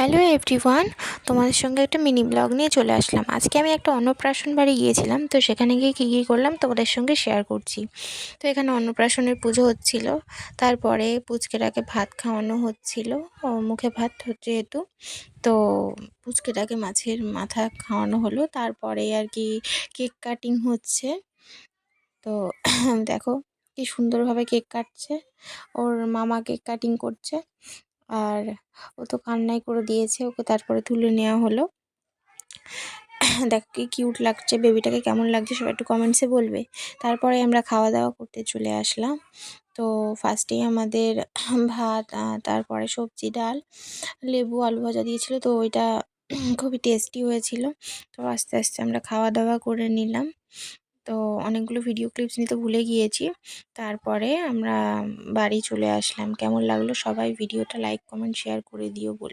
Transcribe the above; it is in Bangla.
হ্যালো এভরিওয়ান, তোমাদের সঙ্গে একটা মিনি ব্লগ নিয়ে চলে আসলাম। আজকে আমি একটা অন্নপ্রাশন বাড়ি গিয়েছিলাম, তো সেখানে গিয়ে কী কী করলাম তোমাদের সঙ্গে শেয়ার করছি। তো এখানে অন্নপ্রাশনের পুজো হচ্ছিল, তারপরে পুচকেটাকে ভাত খাওয়ানো হচ্ছিল, ও মুখে ভাত যেহেতু, তো পুচকেটাকে মাছের মাথা খাওয়ানো হলো। তারপরে আর কি কেক কাটিং হচ্ছে। তো দেখো কি সুন্দরভাবে কেক কাটছে, ওর মামা কেক কাটিং করছে। আর ও তো কান্নাই করে দিয়েছে, ওকে তারপরে তুলে নেওয়া হলো। দেখো কি কিউট লাগছে, বেবিটাকে কেমন লাগছে সবাই একটু কমেন্টসে বলবে। তারপরে আমরা খাওয়া দাওয়া করতে চলে আসলাম। তো ফার্স্টেই আমাদের ভাত, তারপরে সবজি, ডাল, লেবু, আলু ভাজা দিয়েছিল, তো ওইটা খুবই টেস্টি হয়েছিল। তো আস্তে আস্তে আমরা খাওয়া দাওয়া করে নিলাম। তো অনেকগুলো ভিডিও ক্লিপস নিতে ভুলে গিয়েছি। তারপরে আমরা বাড়ি চলে আসলাম। কেমন লাগলো সবাই ভিডিওটা লাইক কমেন্ট শেয়ার করে দিও বল।